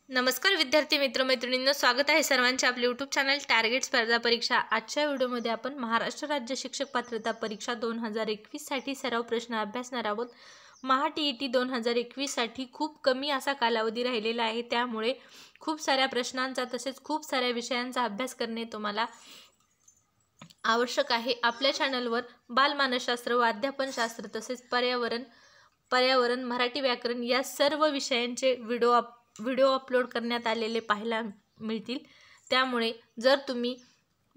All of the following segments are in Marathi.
नमस्कार विद्यार्थी मित्रमैत्रिणींनो, स्वागत आहे सर्वांचे आपले यूट्यूब चॅनल टार्गेट स्पर्धा परीक्षा। आजच्या व्हिडिओमध्ये आपण महाराष्ट्र राज्य शिक्षक पात्रता परीक्षा 2021 साठी सराव प्रश्न अभ्यासणार आहोत। महा टीईटी 2021 साठी खूप कमी असा कालावधी राहिलेला आहे, त्यामुळे खूप साऱ्या प्रश्नांचा तसेच खूप साऱ्या विषयांचा अभ्यास करणे तुम्हाला आवश्यक आहे। आपल्या चॅनलवर बालमानसशास्त्र व अध्यापनशास्त्र तसेच पर्यावरण मराठी व्याकरण या सर्व विषयांचे व्हिडिओ अपलोड करण्यात आलेले पाहायला मिळतील। त्यामुळे जर तुम्ही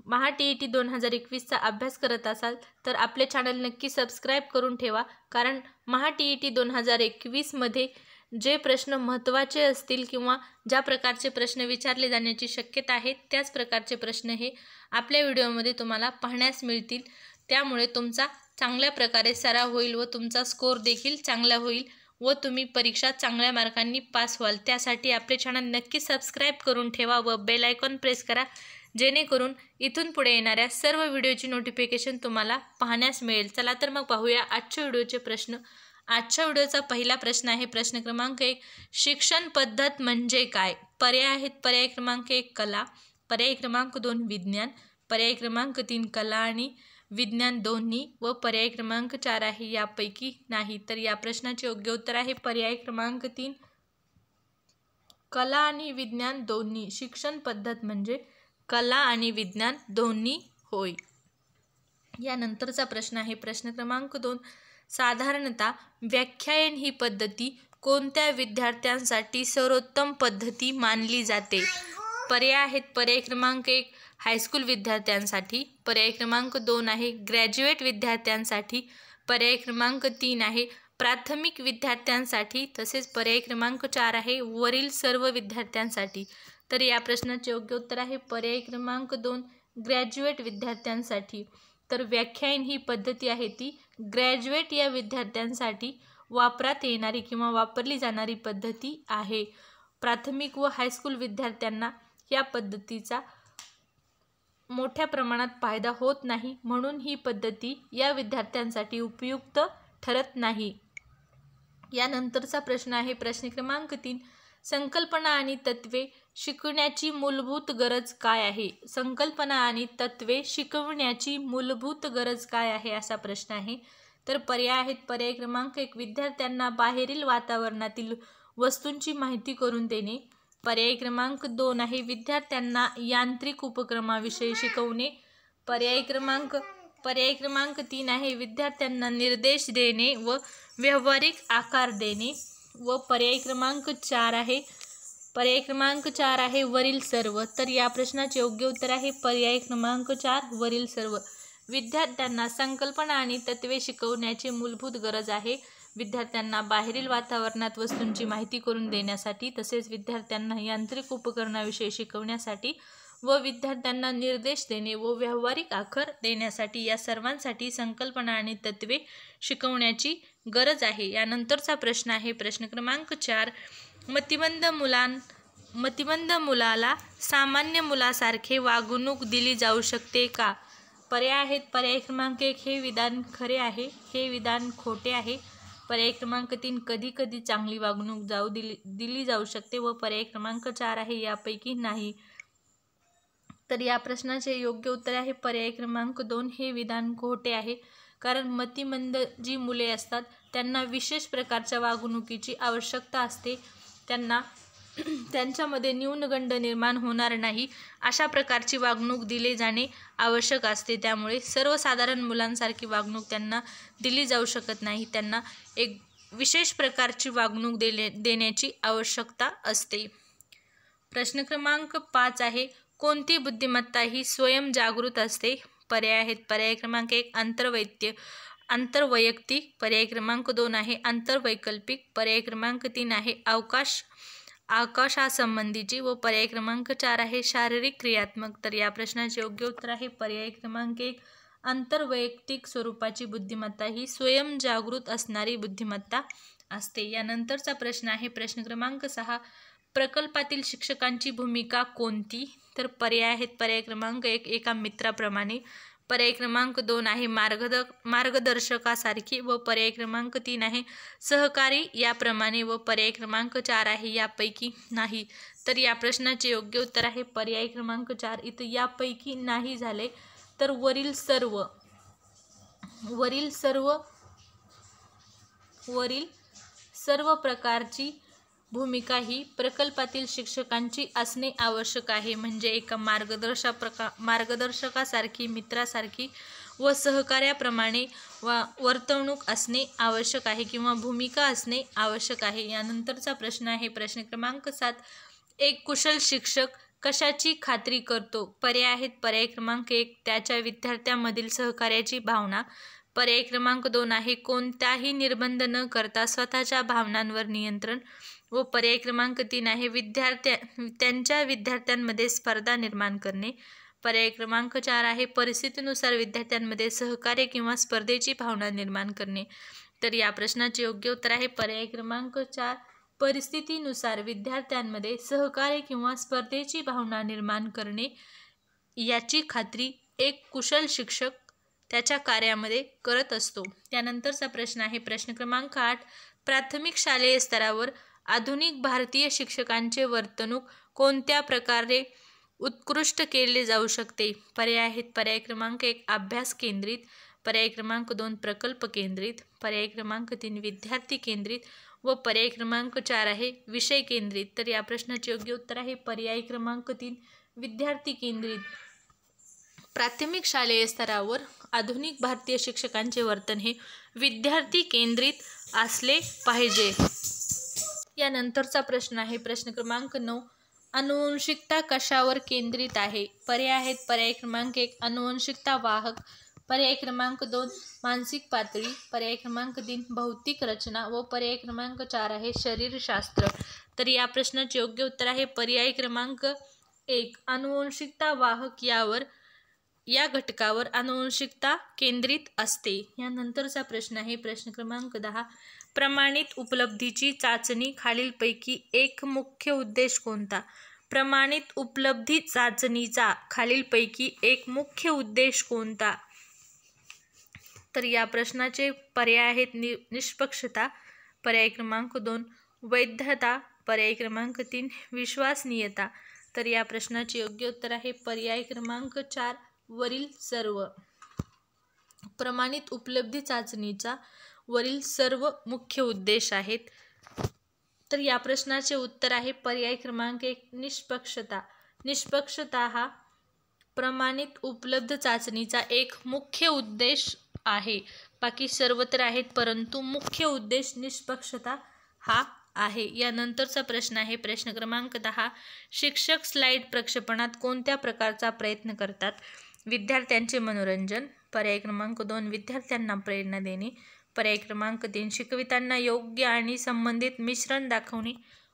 महा टीईटी 2021 चा अभ्यास करत असाल तर आपले चॅनल नक्की सबस्क्राइब करून ठेवा, कारण महा टीईटी 2021 मध्ये जे प्रश्न महत्त्वाचे असतील किंवा ज्या प्रकारचे प्रश्न विचारले जाण्याची शक्यता आहे त्याच प्रकारचे प्रश्न हे आपल्या व्हिडिओमध्ये तुम्हाला पाहण्यास मिळतील। त्यामुळे तुमचा चांगल्या प्रकारे सराव होईल व तुमचा स्कोर देखील चांगला होईल व तुम्ही परीक्षा चांगल्या मार्कांनी पास व्हाल। त्यासाठी आपले चॅनल नक्की सबस्क्राइब करून ठेवा व बेल आयकॉन प्रेस करा, जेणेकरून इथून पुढे येणाऱ्या सर्व व्हिडिओची नोटिफिकेशन तुम्हाला पाहण्यास मिळेल। चला तर मग पाहूया आजच्या व्हिडिओचे प्रश्न। आजच्या व्हिडिओचा पहिला प्रश्न आहे प्रश्न क्रमांक 1, शिक्षण पद्धत म्हणजे काय? पर्याय आहेत पर्याय क्रमांक 1 कला, पर्याय क्रमांक 2 विज्ञान, पर्याय क्रमांक 3 कला आणि विज्ञान दोन्ही व पर्याय क्रमांक 4 आहे यापैकी नाही। तर या प्रश्नाचे योग्य उत्तर आहे पर्याय क्रमांक 3 कला आणि विज्ञान दोन्ही। शिक्षण पद्धत म्हणजे कला आणि विज्ञान दोन्ही होय। यानंतरचा प्रश्न आहे प्रश्न क्रमांक 2, साधारणतः व्याख्यान ही पद्धती कोणत्या विद्यार्थ्यांसाठी सर्वोत्तम पद्धती मानली जाते? पर्याय आहेत पर्याय क्रमांक 1 हायस्कूल विद्यार्थ्यांसाठी, पर्याय क्रमांक 2 आहे ग्रॅज्युएट विद्यार्थ्यांसाठी, पर्याय क्रमांक 3 आहे प्राथमिक विद्यार्थ्यांसाठी, तसेच पर्याय क्रमांक 4 आहे वरील सर्व विद्यार्थ्यांसाठी। तर या प्रश्नाचे योग्य उत्तर आहे पर्याय क्रमांक 2 ग्रॅज्युएट विद्यार्थ्यांसाठी। तर व्याख्यान ही पद्धती आहे ती ग्रॅज्युएट या विद्यार्थ्यांसाठी वापरात येणारी किंवा वापरली जाणारी पद्धती आहे। प्राथमिक व हायस्कूल विद्यार्थ्यांना या पद्धतीचा मोठ्या प्रमाणात फायदा होत नाही, म्हणून ही पद्धती या विद्यार्थ्यांसाठी उपयुक्त ठरत नाही। यानंतरचा प्रश्न आहे प्रश्न क्रमांक 3, संकल्पना आणि तत्त्वे शिकवण्याची मूलभूत गरज काय आहे? संकल्पना आणि तत्त्वे शिकवण्याची मूलभूत गरज काय आहे असा प्रश्न आहे। तर पर्याय आहेत पर्याय क्रमांक 1 विद्यार्थ्यांना बाहेरील वातावरणातील वस्तूंची माहिती करून देणे, पर्याय क्रमांक 2 आहे विद्यार्थ्यांना यांत्रिक उपक्रमाविषयी शिकवणे, पर्याय क्रमांक 3 आहे विद्यार्थ्यांना निर्देश देणे व व्यावहारिक आकार देणे व पर्याय क्रमांक 4 आहे वरील सर्व। तर या प्रश्नाचे योग्य उत्तर आहे पर्याय क्रमांक 4 वरील सर्व। विद्यार्थ्यांना संकल्पना आणि तत्त्वे शिकवण्याची मूलभूत गरज आहे विद्यार्थ्यांना बाहेरील वातावरणात वस्तूंची माहिती करून देण्यासाठी, तसेच विद्यार्थ्यांना यांत्रिक उपकरणाविषयी शिकवण्यासाठी व विद्यार्थ्यांना निर्देश देणे व व्यावहारिक आकार देण्यासाठी, या सर्वांसाठी संकल्पना आणि तत्त्वे शिकवण्याची गरज आहे। यानंतरचा प्रश्न आहे प्रश्न क्रमांक 4, मतिमंद मुलाला सामान्य मुलासारखे वागणूक दिली जाऊ शकते का? पर्याय आहेत पर्याय क्रमांक 1 हे विधान खरे आहे, हे विधान खोटे आहे, पर्याय क्रमांक 3 कधी कधी चांगली वागणूक दिली जाऊ शकते व पर्याय क्रमांक 4 आहे यापैकी नाही। तर या प्रश्नाचे योग्य उत्तर आहे पर्याय क्रमांक 2 हे विधान खोटे आहे, कारण मतिमंद जी मुले असतात त्यांना विशेष प्रकारच्या वागणुकीची आवश्यकता असते। त्यांच्यामध्ये न्यूनगंड निर्माण होणार नाही अशा प्रकारची वागणूक दिले जाणे आवश्यक असते। त्यामुळे सर्वसाधारण मुलांसारखी वागणूक त्यांना दिली जाऊ शकत नाही, त्यांना एक विशेष प्रकारची वागणूक देण्याची आवश्यकता असते। प्रश्न क्रमांक 5 आहे कोणती बुद्धिमत्ता ही स्वयंजागृत असते? पर्याय आहेत पर्याय क्रमांक 1 आंतरवैयक्तिक, पर्याय क्रमांक 2 आहे आंतरवैकल्पिक, पर्याय क्रमांक 3 आहे आकाशासंबंधीची व पर्याय क्रमांक 4 आहे शारीरिक क्रियात्मक। तर या प्रश्नाचे योग्य उत्तर आहे पर्याय क्रमांक 1 आंतरवैयक्तिक स्वरूपाची बुद्धिमत्ता ही स्वयंजागृत असणारी बुद्धिमत्ता असते। यानंतरचा प्रश्न आहे प्रश्न क्रमांक 6, प्रकल्पातील शिक्षकांची भूमिका कोणती? तर पर्याय आहेत पर्याय क्रमांक 1 एका मित्राप्रमाणे, पर्याय क्रमांक 2 आहे मार्गदर्शकासारखी व पर्याय क्रमांक 3 आहे सहकारी याप्रमाणे व पर्याय क्रमांक 4 आहे यापैकी नाही। तर या प्रश्नाचे योग्य उत्तर आहे पर्याय क्रमांक 4। इथं यापैकी नाही झाले तर वरील सर्व प्रकारची भूमिका ही प्रकल्पातील शिक्षकांची असणे आवश्यक आहे। म्हणजे एका मार्गदर्शकासारखी, मित्रासारखी व सहकार्याप्रमाणे वर्तणूक असणे आवश्यक आहे किंवा भूमिका असणे आवश्यक आहे। यानंतरचा प्रश्न आहे प्रश्न क्रमांक 7। एक कुशल शिक्षक कशाची खात्री करतो? पर्याय आहेत पर्याय क्रमांक 1 त्याच्या विद्यार्थ्यांमधील सहकार्याची भावना, पर्याय क्रमांक 2 आहे कोणताही निर्बंध न करता स्वतःच्या भावनांवर नियंत्रण व पर्याय क्रमांक 3 आहे त्यांच्या विद्यार्थ्यांमध्ये स्पर्धा निर्माण करणे, पर्याय क्रमांक 4 आहे परिस्थितीनुसार विद्यार्थ्यांमध्ये सहकार्य किंवा स्पर्धेची भावना निर्माण करणे। तर या प्रश्नाचे योग्य उत्तर आहे पर्याय क्रमांक 4 परिस्थितीनुसार विद्यार्थ्यांमध्ये सहकार्य किंवा स्पर्धेची भावना निर्माण करणे याची खात्री एक कुशल शिक्षक त्याच्या कार्यामध्ये करत असतो। त्यानंतरचा प्रश्न आहे प्रश्न क्रमांक 8 प्राथमिक शालेय स्तरावर आधुनिक भारतीय शिक्षकांचे वर्तणूक कोणत्या प्रकारे उत्कृष्ट केले जाऊ शकते? पर्याय आहेत पर्याय क्रमांक 1 अभ्यास केंद्रित, पर्याय क्रमांक 2 प्रकल्प केंद्रित, पर्याय क्रमांक 3 विद्यार्थी केंद्रित व पर्याय क्रमांक 4 आहे विषय केंद्रित। तर या प्रश्नाचे योग्य उत्तर आहे पर्याय क्रमांक 3 विद्यार्थी केंद्रित। प्राथमिक शालेय स्तरावर आधुनिक भारतीय शिक्षकांचे वर्तन हे विद्यार्थी केंद्रित असले पाहिजे। यानंतरचा प्रश्न आहे प्रश्न क्रमांक 9 अनुवंशिकता कशावर केंद्रित आहे? पर्याय आहेत पर्याय क्रमांक 1 अनुवंशिकता वाहक, पर्याय क्रमांक 2 मानसिक पातळी, पर्याय क्रमांक 3 भौतिक रचना व पर्याय क्रमांक 4 आहे शरीरशास्त्र। तर या प्रश्नाचे योग्य उत्तर आहे पर्याय क्रमांक 1 अनुवंशिकता वाहक या घटकावर अनुवंशिकता केंद्रित असते। यानंतरचा प्रश्न आहे प्रश्न क्रमांक 10 प्रमाणित उपलब्धीची चाचणी खालीलपैकी एक मुख्य उद्देश कोणता? प्रमाणित उपलब्धी चाचणीचा खालीलपैकी एक मुख्य उद्देश कोणता? तर या प्रश्नाचे पर्याय आहेत निष्पक्षता, पर्याय क्रमांक 2 वैधता, पर्याय क्रमांक 3 विश्वसनीयता। तर या प्रश्नाचे योग्य उत्तर आहे पर्याय क्रमांक 4 वरील सर्व। प्रमाणित उपलब्धी चाचणीचा वरील सर्व मुख्य उद्देश आहेत। तर या प्रश्नाचे उत्तर आहे पर्याय क्रमांक 1 निष्पक्षता। निष्पक्षता हा प्रमाणित उपलब्ध चाचणीचा एक मुख्य उद्देश आहे। बाकी सर्व तर आहेत परंतु मुख्य उद्देश निष्पक्षता हा आहे। यानंतरचा प्रश्न आहे प्रश्न क्रमांक 10 शिक्षक स्लाइड प्रक्षेपणात कोणत्या प्रकारचा प्रयत्न करतात? विद्यार्थ्यांचे मनोरंजन, पर्याय क्रमांक 2 विद्यार्थ्यांना प्रेरणा देणे, पर्याय क्रमांक 3 शिकविताना योग्य आणि संबंधित मिश्रण दाखवणे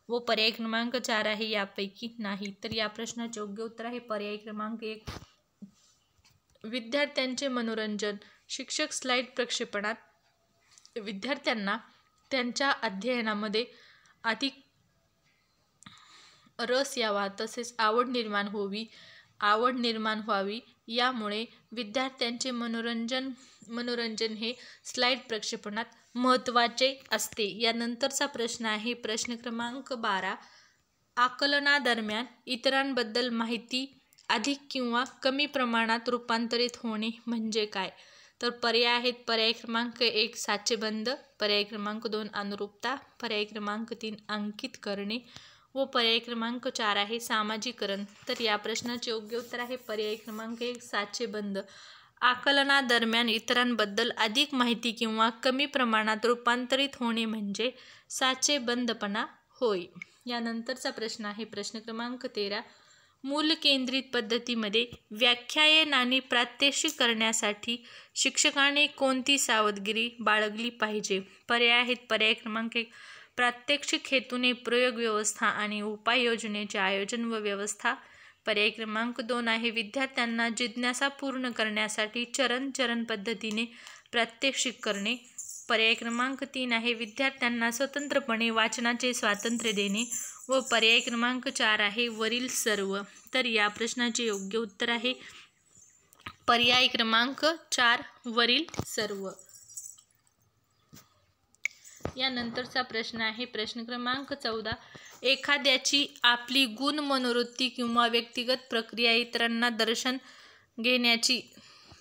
व पर्याय क्रमांक 4 आहे यापैकी नाही। तर या प्रश्नाचे योग्य उत्तर आहे पर्याय क्रमांक 1 विद्यार्थ्यांचे मनोरंजन। शिक्षक स्लाइड प्रक्षेपणात विद्यार्थ्यांना त्यांच्या अध्ययनामध्ये अधिक रस यावा तसेच आवड निर्माण व्हावी यामुळे विद्यार्थ्यांचे मनोरंजन हे स्लाइड प्रक्षेपणात महत्त्वाचे असते। यानंतरचा प्रश्न आहे प्रश्न क्रमांक 12 आकलनादरम्यान इतरांबद्दल माहिती अधिक किंवा कमी प्रमाणात रूपांतरित होणे म्हणजे काय? तर पर्याय आहेत पर्याय क्रमांक 1 साचेबंद, पर्याय क्रमांक 2 अनुरूपता, पर्याय क्रमांक 3 अंकित करणे व पर्याय क्रमांक 4 आहे सामाजिकरण। तर या प्रश्नाचे योग्य उत्तर आहे पर्याय क्रमांक 1 साचेबंद। आकलनादरम्यान इतरांबद्दल अधिक माहिती किंवा कमी प्रमाणात रूपांतरित होणे म्हणजे साचेबंदपणा होय। यानंतरचा प्रश्न आहे प्रश्न क्रमांक 13 मूल केंद्रित पद्धतीमध्ये व्याख्यान आणि प्रात्यक्षिक करण्यासाठी शिक्षकाने कोणती सावधगिरी बाळगली पाहिजे? पर्याय आहेत पर्याय क्रमांक 1 प्रात्यक्षिक हेतूने प्रयोग व्यवस्था आणि उपाययोजनेचे आयोजन व व्यवस्था, पर्याय क्रमांक 2 आहे विद्यार्थ्यांना जिज्ञासा पूर्ण करण्यासाठी चरण पद्धतीने प्रात्यक्षिक करणे, पर्याय क्रमांक 3 आहे विद्यार्थ्यांना स्वतंत्रपणे वाचनाचे स्वातंत्र्य देणे व पर्याय क्रमांक 4 आहे वरील सर्व। तर या प्रश्नाचे योग्य उत्तर आहे पर्याय क्रमांक 4 वरील सर्व. यानंतरचा प्रश्न आहे प्रश्न क्रमांक 14. एखाद्याची आपली गुण मनोवृत्ती किंवा व्यक्तिगत प्रक्रिया इतरांना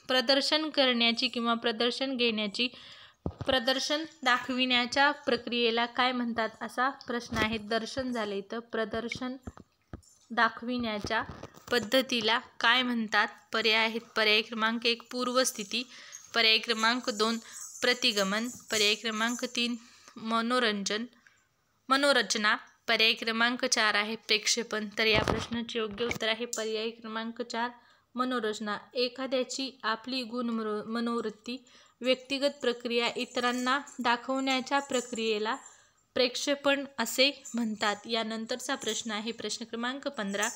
प्रदर्शन करण्याची किंवा प्रदर्शन दाखविण्याच्या प्रक्रियेला काय म्हणतात असा प्रश्न आहे. दर्शन झाले तर प्रदर्शन दाखविण्याच्या पद्धतीला काय म्हणतात. पर्याय आहेत. पर्याय क्रमांक 1 पूर्वस्थिती, पर्याय क्रमांक 2 प्रतिगमन, पर्याय क्रमांक 3 मनोरचना, पर्याय क्रमांक 4 आहे प्रेक्षेपण. तर या प्रश्नाचे योग्य उत्तर आहे पर्याय क्रमांक 4 मनोरचना. एखाद्याची आपली गुण मनोवृत्ती व्यक्तिगत प्रक्रिया इतरांना दाखवण्याच्या प्रक्रियेला प्रेक्षेपण असे म्हणतात. यानंतरचा प्रश्न आहे प्रश्न क्रमांक 15.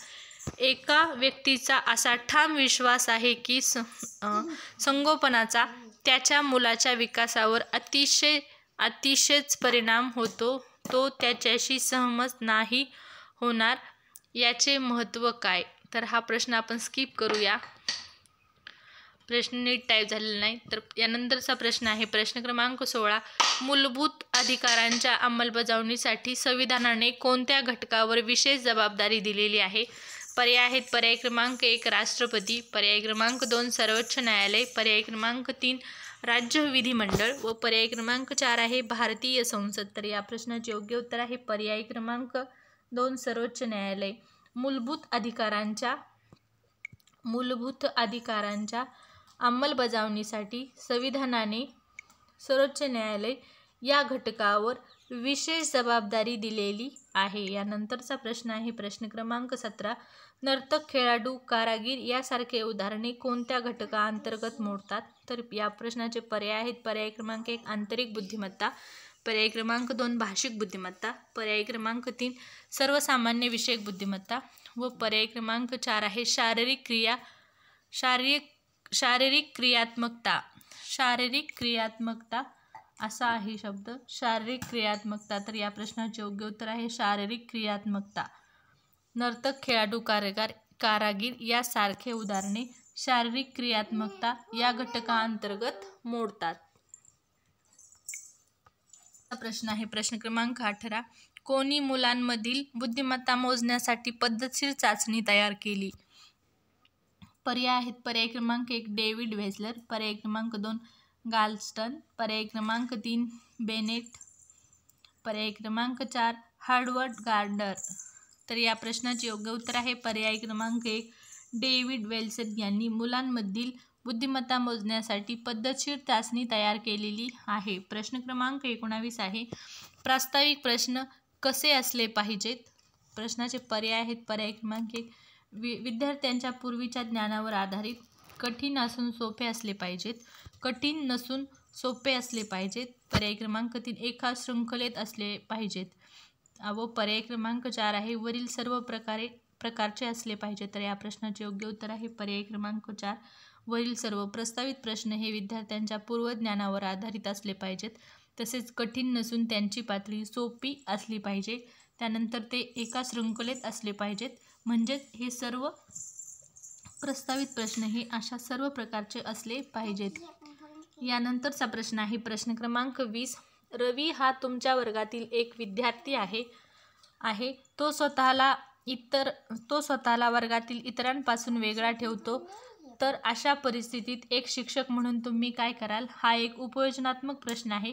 एका व्यक्तीचा असा ठाम विश्वास आहे की संगोपनाचा त्याच्या मुलाच्या विकासावर अतिशयच परिणाम होतो, तो त्याच्याशी सहमत नाही होणार. याचे महत्त्व काय. तर हा प्रश्न आपण स्किप करूया, प्रश्न नीट टाईप झालेला नाही. तर यानंतरचा प्रश्न आहे प्रश्न क्रमांक 16. मूलभूत अधिकारांच्या अंमलबजावणीसाठी संविधानाने कोणत्या घटकावर विशेष जबाबदारी दिलेली आहे. पर्याय आहेत. पर्याय क्रमांक 1 राष्ट्रपती, पर्याय क्रमांक 2 सर्वोच्च न्यायालय, पर्याय क्रमांक 3 राज्य विधिमंडळ व पर्याय क्रमांक 4 आहे भारतीय संसद. तर या प्रश्नाचे योग्य उत्तर आहे पर्याय क्रमांक 2 सर्वोच्च न्यायालय. मूलभूत अधिकारांच्या अंमलबजावणीसाठी संविधानाने सर्वोच्च न्यायालय या घटकावर विशेष जबाबदारी दिलेली आहे. यानंतरचा प्रश्न आहे प्रश्न क्रमांक 17. नर्तक, खेळाडू, कारागीर यासारखे उदाहरणे कोणत्या घटकाअंतर्गत मोडतात. तर या प्रश्नाचे पर्याय आहेत. पर्याय क्रमांक 1 आंतरिक बुद्धिमत्ता, पर्याय क्रमांक 2 भाषिक बुद्धिमत्ता, पर्याय क्रमांक 3 सर्वसामान्य विषयक बुद्धिमत्ता व पर्याय क्रमांक 4 आहे शारीरिक क्रियात्मकता असा आहे शब्द शारीरिक क्रियात्मकता. तर या प्रश्नाचे योग्य उत्तर आहे शारीरिक क्रियात्मकता. नर्तक, खेळाडू, कारागीर यासारखे उदाहरणे शारीरिक क्रियात्मकता या घटकाअंतर्गत मोडतात. प्रश्न आहे प्रश्न क्रमांक 18. कोणी मुलांमधील बुद्धिमत्ता मोजण्यासाठी पद्धतशीर चाचणी तयार केली. पर्याय आहेत. पर्याय क्रमांक 1 डेव्हिड वेसलर, पर्याय क्रमांक 2 गाल्स्टन, पर्याय क्रमांक 3 बेनेट, पर्याय क्रमांक 4 हार्वर्ड गार्डनर. तर या प्रश्नाचे योग्य उत्तर आहे पर्याय क्रमांक 1 डेव्हिड वेल्सन यांनी मुलांमधील बुद्धिमत्ता मोजण्यासाठी पद्धतशीर चाचणी तयार केलेली आहे. प्रश्न क्रमांक 19 आहे प्रास्ताविक प्रश्न कसे असले पाहिजेत. प्रश्नाचे पर्याय आहेत. पर्याय क्रमांक 1 विद्यार्थ्यांच्या पूर्वीच्या ज्ञानावर आधारित, कठीण असून सोपे असले पाहिजेत, कठीण नसून सोपे असले पाहिजेत, पर्याय क्रमांक 3 एका शृंखलेत असले पाहिजेत व पर्याय क्रमांक 4 आहे वरील सर्व प्रकारचे असले पाहिजे. तर या प्रश्नाचे योग्य उत्तर आहे पर्याय क्रमांक 4 वरील सर्व. प्रस्तावित प्रश्न हे विद्यार्थ्यांच्या पूर्वज्ञानावर आधारित असले पाहिजेत, तसेच कठीण नसून त्यांची पातळी सोपी असली पाहिजे, त्यानंतर ते एका शृंखलेत असले पाहिजेत. म्हणजेच हे सर्व प्रस्तावित प्रश्न हे अशा सर्व प्रकारचे असले पाहिजेत. यानंतरचा प्रश्न आहे प्रश्न क्रमांक 20. रवी हा तुमच्या वर्गातील एक विद्यार्थी आहे. तो स्वतःला वर्गातील इतरांपासून वेगळा ठेवतो. तर अशा परिस्थितीत एक शिक्षक म्हणून तुम्ही काय कराल. हा एक उपयोजनात्मक प्रश्न आहे.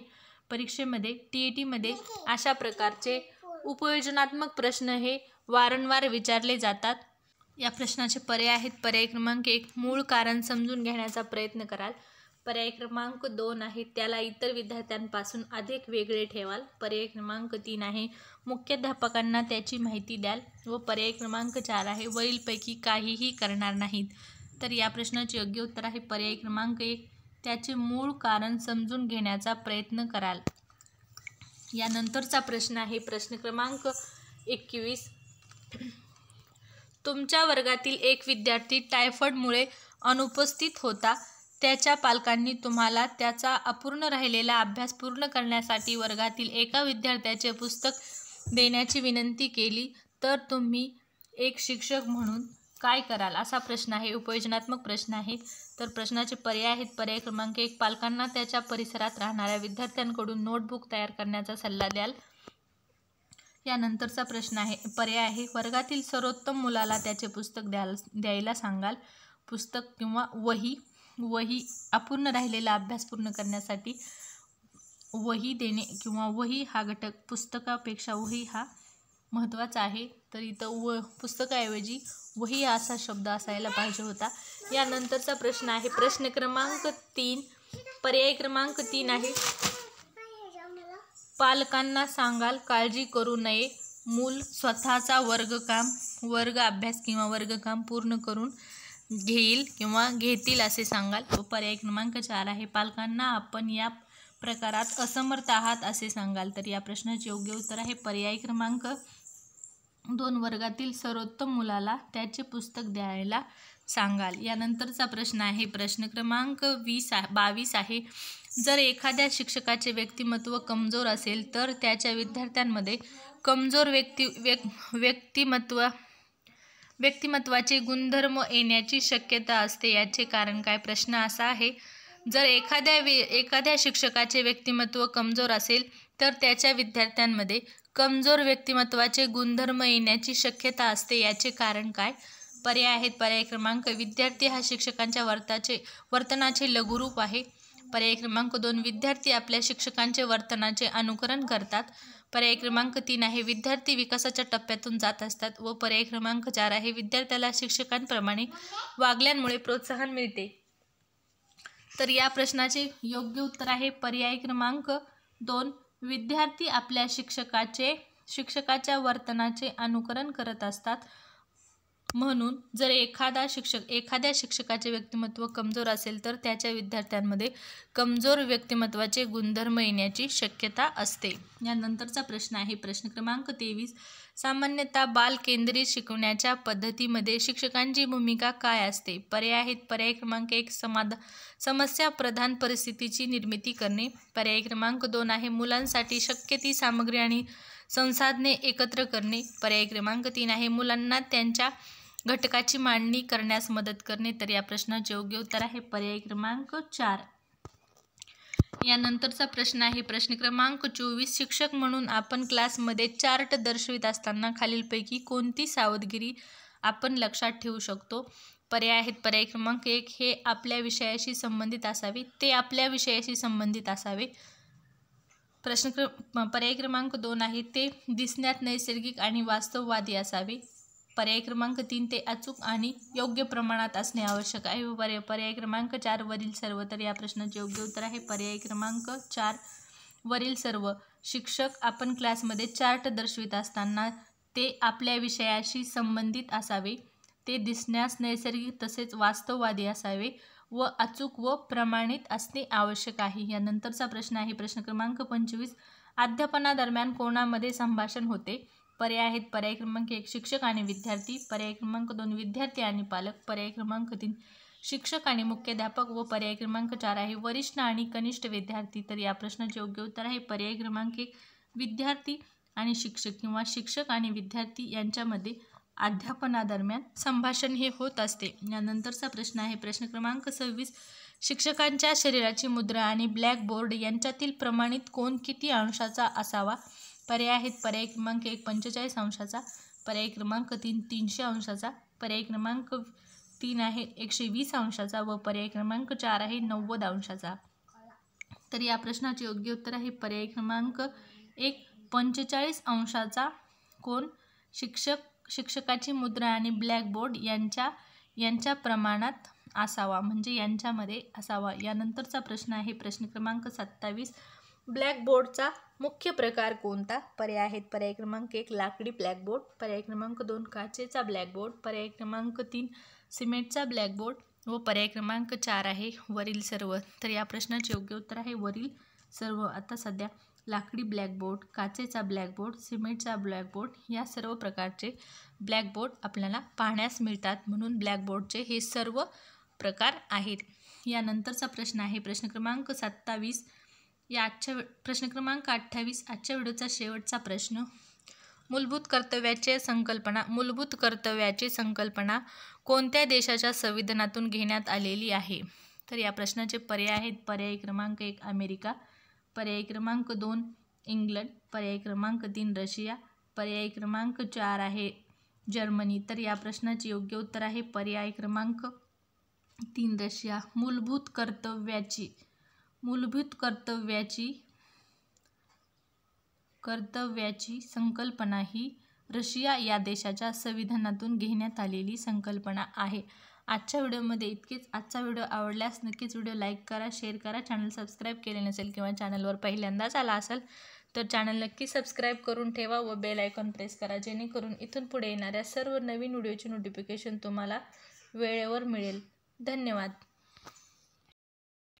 परीक्षेमध्ये TET मध्ये अशा प्रकारचे उपयोजनात्मक प्रश्न हे वारंवार विचारले जातात. या प्रश्नाचे पर्याय आहेत. पर्याय क्रमांक 1 मूळ कारण समजून घेण्याचा प्रयत्न कराल, पर्याय क्रमांक 2 आहे त्याला इतर विद्यार्थ्यांपासून अधिक वेगळे ठेवाल, पर्याय क्रमांक 3 आहे मुख्याध्यापकांना त्याची माहिती द्याल व पर्याय क्रमांक 4 आहे वरीलपैकी काहीही करणार नाहीत. तर या प्रश्नाचे योग्य उत्तर आहे पर्याय क्रमांक 1 त्याचे मूळ कारण समजून घेण्याचा प्रयत्न कराल. यानंतरचा प्रश्न आहे प्रश्न क्रमांक 21. तुमच्या वर्गातील एक विद्यार्थी टायफॉइडमुळे अनुपस्थित होता. त्याच्या पालकांनी तुम्हाला त्याचा अपूर्ण राहिलेला अभ्यास पूर्ण करण्यासाठी वर्गातील एका विद्यार्थ्याचे पुस्तक देण्याची विनंती केली. तर तुम्ही एक शिक्षक म्हणून काय कराल असा प्रश्न आहे, उपयोजनात्मक प्रश्न आहे. तर प्रश्नाचे पर्याय आहेत. पर्याय क्रमांक 1, पालकांना त्याच्या परिसरात राहणाऱ्या विद्यार्थ्यांकडून नोटबुक तयार करण्याचा सल्ला द्याल. यानंतरचा प्रश्न आहे, पर्याय आहे, वर्गातील सर्वोत्तम मुलाला त्याचे पुस्तक द्यायला सांगाल. पुस्तक किंवा वही अपूर्ण राहिलेला अभ्यास पूर्ण करण्यासाठी वही देणे किंवा वही हा घटक, पुस्तकापेक्षा वही हा महत्त्वाचा आहे. तर इथं पुस्तकाऐवजी वही असा शब्द असायला पाहिजे होता. यानंतरचा प्रश्न आहे प्रश्न क्रमांक 3, पर्याय क्रमांक 3 आहे, पालकांना सांगाल काळजी करू नये, मूल स्वतःचा वर्ग अभ्यास किंवा वर्गकाम पूर्ण करून घेईल किंवा घेतील असे सांगाल. व पर्याय क्रमांक 4 आहे, पालकांना आपण या प्रकारात असमर्थ आहात असे सांगाल. तर या प्रश्नाचे योग्य उत्तर आहे पर्याय क्रमांक 2, वर्गातील सर्वोत्तम मुलाला त्याचे पुस्तक द्यायला सांगाल. यानंतरचा प्रश्न आहे प्रश्न क्रमांक 22 आहे, जर एखाद्या शिक्षकाचे व्यक्तिमत्व कमजोर असेल तर त्याच्या विद्यार्थ्यांमध्ये कमजोर व्यक्तिमत्वाचे गुणधर्म येण्याची शक्यता असते, याचे कारण काय? प्रश्न असा आहे, जर एखाद्या शिक्षकाचे व्यक्तिमत्व कमजोर असेल तर त्याच्या विद्यार्थ्यांमध्ये कमजोर व्यक्तिमत्वाचे गुणधर्म येण्याची शक्यता असते, याचे कारण काय? पर्याय आहेत. पर्याय क्रमांक, विद्यार्थी हा शिक्षकांच्या वर्तनाचे लघुरूप आहे. पर्याय क्रमांक 2, विद्यार्थी आपल्या शिक्षकांचे वर्तनाचे अनुकरण करतात. पर्याय क्रमांक 3 आहे, विद्यार्थी विकासाच्या टप्प्यातून जात असतात. व पर्याय क्रमांक 4 आहे, विद्यार्थ्याला शिक्षकांप्रमाणे वागल्यामुळे प्रोत्साहन मिळते. तर या प्रश्नाचे योग्य उत्तर आहे पर्याय क्रमांक 2, विद्यार्थी आपल्या शिक्षकाच्या वर्तनाचे अनुकरण करत असतात. म्हणून जर एखाद्या शिक्षकाचे व्यक्तिमत्व कमजोर असेल तर त्याच्या विद्यार्थ्यांमध्ये कमजोर व्यक्तिमत्वाचे गुणधर्म येण्याची शक्यता असते. यानंतरचा प्रश्न आहे प्रश्न क्रमांक 23, सामान्यतः बाल केंद्रित शिकवण्याच्या पद्धतीमध्ये शिक्षकांची भूमिका काय असते? पर्याय आहेत. पर्याय क्रमांक 1, समस्या प्रधान परिस्थितीची निर्मिती करणे. पर्याय क्रमांक 2 आहे, मुलांसाठी शक्य ती सामग्री आणि संसाधने एकत्र करणे. पर्याय क्रमांक 3 आहे, मुलांना त्यांच्या घटकाची मांडणी करण्यास मदत करणे. तर या प्रश्नाचे योग्य उत्तर आहे पर्याय क्रमांक 4. यानंतरचा प्रश्न आहे प्रश्न क्रमांक 24, शिक्षक म्हणून आपण क्लासमध्ये चार्ट दर्शवित असताना खालीलपैकी कोणती सावधगिरी आपण लक्षात ठेवू शकतो? पर्याय आहेत. पर्याय क्रमांक 1, हे आपल्या विषयाशी संबंधित असावे, ते आपल्या विषयाशी संबंधित असावे. पर्याय क्रमांक 2 आहे, ते दिसण्यात नैसर्गिक आणि वास्तववादी असावे. पर्याय क्रमांक 3, ते अचूक आणि योग्य प्रमाणात असणे आवश्यक आहे. पर्याय क्रमांक 4, वरील सर्व. तर या प्रश्नाचे योग्य उत्तर आहे पर्याय क्रमांक 4, वरील सर्व. शिक्षक आपण क्लासमध्ये चार्ट दर्शवित असताना ते आपल्या विषयाशी संबंधित असावे, ते दिसण्यास नैसर्गिक तसेच वास्तववादी असावे व अचूक व प्रमाणित असणे आवश्यक आहे. यानंतरचा प्रश्न आहे प्रश्न क्रमांक 25, अध्यापनादरम्यान कोणामध्ये संभाषण होते? पर्याय आहेत. पर्याय क्रमांक 1, शिक्षक आणि विद्यार्थी. पर्याय क्रमांक 2, विद्यार्थी आणि पालक. पर्याय क्रमांक 3, शिक्षक आणि मुख्याध्यापक. व पर्याय क्रमांक 4 आहे, वरिष्ठ आणि कनिष्ठ विद्यार्थी. तर या प्रश्नाचे योग्य उत्तर आहे पर्याय क्रमांक 1, विद्यार्थी आणि शिक्षक किंवा शिक्षक आणि विद्यार्थी यांच्यामध्ये अध्यापनादरम्यान संभाषण हे होत असते. यानंतरचा प्रश्न आहे प्रश्न क्रमांक 26, शिक्षकांच्या शरीराची मुद्रा आणि ब्लॅकबोर्ड यांच्यातील प्रमाणित कोन किती अंशाचा असावा? पर्याय आहेत. पर्याय क्रमांक 1, 45 अंशाचा. पर्याय क्रमांक 3, 300 अंशाचा. पर्याय क्रमांक 3 आहे 120 अंशाचा. व पर्याय क्रमांक 4 आहे 90 अंशाचा. तर या प्रश्नाचे योग्य उत्तर आहे पर्याय क्रमांक 1, 45 अंशाचा कोन शिक्षकाची मुद्रा आणि ब्लॅकबोर्ड यांच्या प्रमाणात असावा, म्हणजे यांच्यामध्ये असावा. यानंतरचा प्रश्न आहे प्रश्न क्रमांक 27, ब्लॅकबोर्डचा मुख्य प्रकार कोणता? पर्याय आहेत. पर्याय क्रमांक 1, लाकडी ब्लॅकबोर्ड. पर्याय क्रमांक 2, काचेचा ब्लॅकबोर्ड. पर्याय क्रमांक 3, सिमेंटचा ब्लॅकबोर्ड. व पर्याय क्रमांक 4 आहे वरील सर्व. तर या प्रश्नाचे योग्य उत्तर आहे वरील सर्व. आता सध्या लाकडी ब्लॅकबोर्ड, काचेचा ब्लॅकबोर्ड, सिमेंटचा ब्लॅकबोर्ड या सर्व प्रकारचे ब्लॅकबोर्ड आपल्याला पाहण्यास मिळतात, म्हणून ब्लॅकबोर्डचे हे सर्व प्रकार आहेत. यानंतरचा प्रश्न आहे प्रश्न क्रमांक 27. प्रश्न क्रमांक 28, आजच्या व्हिडिओचा शेवटचा प्रश्न, मूलभूत कर्तव्याची संकल्पना कोणत्या देशाच्या संविधानातून घेण्यात आलेली आहे? तर या प्रश्नाचे पर्याय आहेत. पर्याय क्रमांक 1 अमेरिका, पर्याय क्रमांक 2 इंग्लंड, पर्याय क्रमांक 3 रशिया, पर्याय क्रमांक 4 आहे जर्मनी. तर या प्रश्नाचे योग्य उत्तर आहे पर्याय क्रमांक 3 रशिया. मूलभूत कर्तव्याची संकल्पना ही रशिया या देशाच्या संविधानातून घेण्यात आलेली संकल्पना आहे. आजच्या व्हिडिओमध्ये इतकेच. आजचा व्हिडिओ आवडल्यास नक्कीच व्हिडिओ लाईक करा, शेअर करा. चॅनल सबस्क्राईब केले नसेल किंवा चॅनलवर पहिल्यांदाच आला असेल तर चॅनल नक्की सबस्क्राईब करून ठेवा व बेल आयकॉन प्रेस करा, जेणेकरून इथून पुढे येणाऱ्या सर्व नवीन व्हिडिओची नोटिफिकेशन तुम्हाला वेळेवर मिळेल. धन्यवाद.